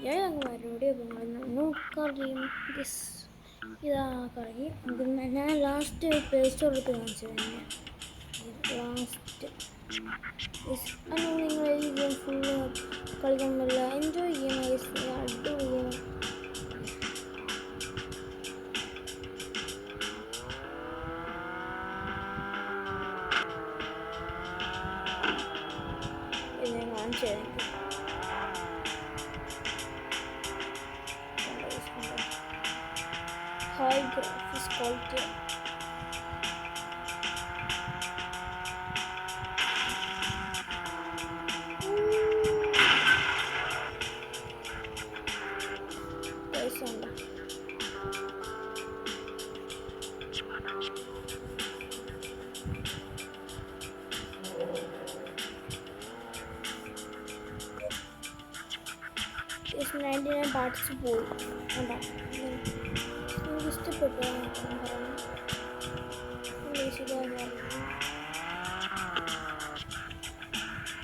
ഞാൻ അങ്ങ് കറിയും ഇതാ കറി. ഞാൻ ലാസ്റ്റ് പ്ലേ സ്റ്റോറിൽ കാണിച്ചു തന്നെ. ലാസ്റ്റ് നിങ്ങൾ ഈ ഗെയിം ഫുള്ള് കളിക്കുന്നില്ല, എൻജോയ് ചെയ്യണം. അടിപൊളി ഗെയിം. ഞാൻ കാണിച്ചു തരാം. High graphics quality. Yes, 99 parts പോയി. കണ്ടോ? എനിക്ക് ഇഷ്ടപ്പെട്ടു.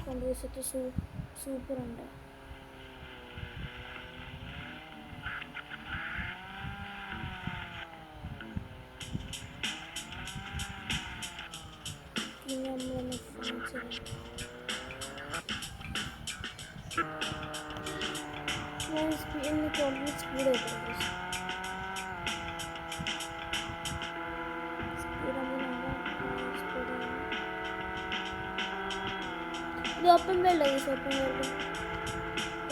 കൊണ്ടുവച്ചിട്ട് സൂപ്പറുണ്ട്. പിന്നെ നമ്മളൊന്ന് സ്പീഡ് ഇത് ഓപ്പൺ വേൾഡ് ഓപ്പൺ വേൾഡ്.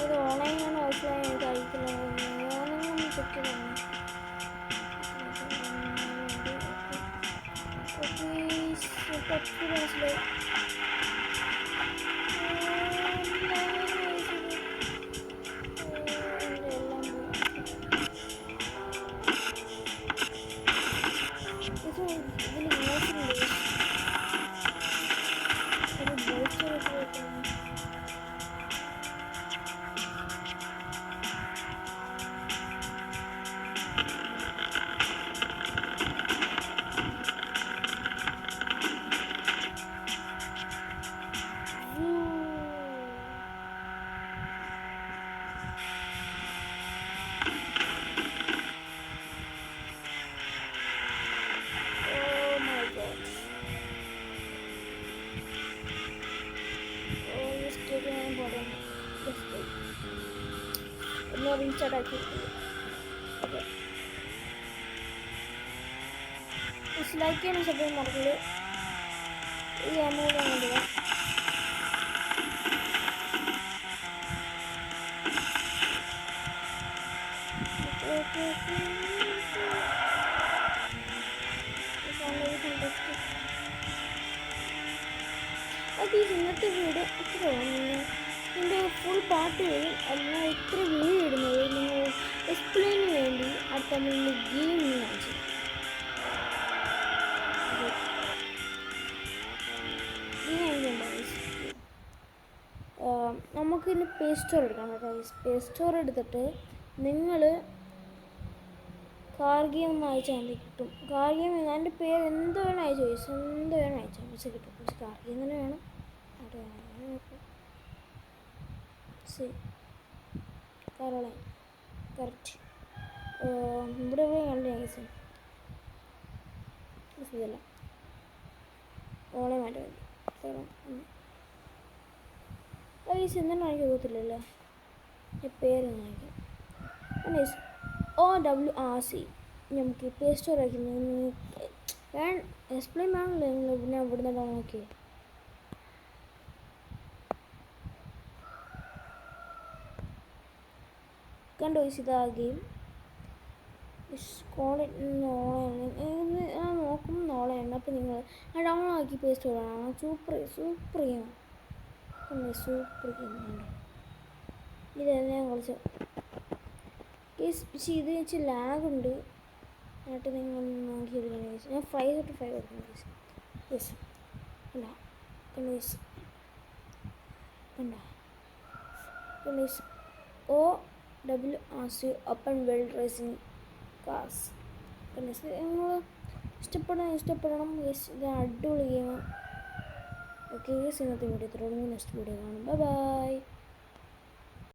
ഇത് ഓൺലൈനാണ് ഓഫ്ലൈൻ കഴിക്കില്ല. ഓൺലൈൻ ചെക്ക് ചെയ്യണം. മനസ്സിലായി. റീച്ചാർജ് ലൈക്ക് ചെയ്യാനും സബ്സ്ക്രൈബ് മറക്കല്. ഈ അമൗണ്ട് കണ്ടില്ല. ഓക്കെ, ഇന്നത്തെ വീഡിയോ ഇത്രയാണ്. എൻ്റെ ഫുൾ പാട്ട് വരും. എന്നാൽ ഇത്ര വീഡിയോ ഇടുന്നത് നിങ്ങൾ എക്സ്പ്ലെയിന് വേണ്ടി അടുത്ത നമ്മൾ ഗെയിം കാണിച്ചു. നമുക്കിന്ന് പ്ലേ സ്റ്റോർ എടുക്കണം കേട്ടോ. പ്ലേ സ്റ്റോർ എടുത്തിട്ട് നിങ്ങൾ കാർ ഗെയിം ഒന്ന് അയച്ചാൽ മതി, കിട്ടും. കാർ ഗെയിം എൻ്റെ പേര് എന്ത് വേണം അയച്ചു, എന്ത് വേണം അയച്ചാൽ പക്ഷെ കിട്ടും. പക്ഷെ കാർ ഗെയിം തന്നെ വേണം. അവിടെ ശരി, കറോള കറക്റ്റ്. ഇവിടെ കണ്ട് നൈസ് ഇതല്ല ഓളെ മാറ്റി മതി. ഐസ് എന്താണ് എനിക്ക് തോന്നത്തില്ലല്ലോ. പേര് കാണിക്കാം. OWRC. നമുക്ക് പ്ലേ സ്റ്റോർ ആക്കി എക്സ്പ്ലെയിൻ ആണല്ലോ. നിങ്ങൾ പിന്നെ ഇവിടെ നിന്നാണ് നോക്കി. കണ്ടോ ഇതാ ഗെയിം. നോക്കുമ്പോൾ നോളയാണ്. അപ്പോൾ നിങ്ങൾ ഡൗൺലോഡ് ആക്കി പ്ലേ സ്റ്റോറാണ്. സൂപ്പർ ഗെയിമാണ്. സൂപ്പർ ഗെയിമാണ്. ഇതായിരുന്നു ഞാൻ കളിച്ച പക്ഷേ ഇത് വെച്ച് ലാഗുണ്ട്. എന്നിട്ട് നിങ്ങൾ നോക്കിയെടുക്കണം. ഞാൻ 5/5 കൊടുക്കുന്നു. യെസ് കണ്ടോ OWRC open world racing cars. നിങ്ങൾ ഇഷ്ടപ്പെടണം. ഇത് അടിപൊളി ഗെയിമാണ്. ഓക്കെ, ഇന്നത്തെ വീഡിയോ ഇത്രയോടെ. നെക്സ്റ്റ് വീഡിയോ കാണും. ബൈ.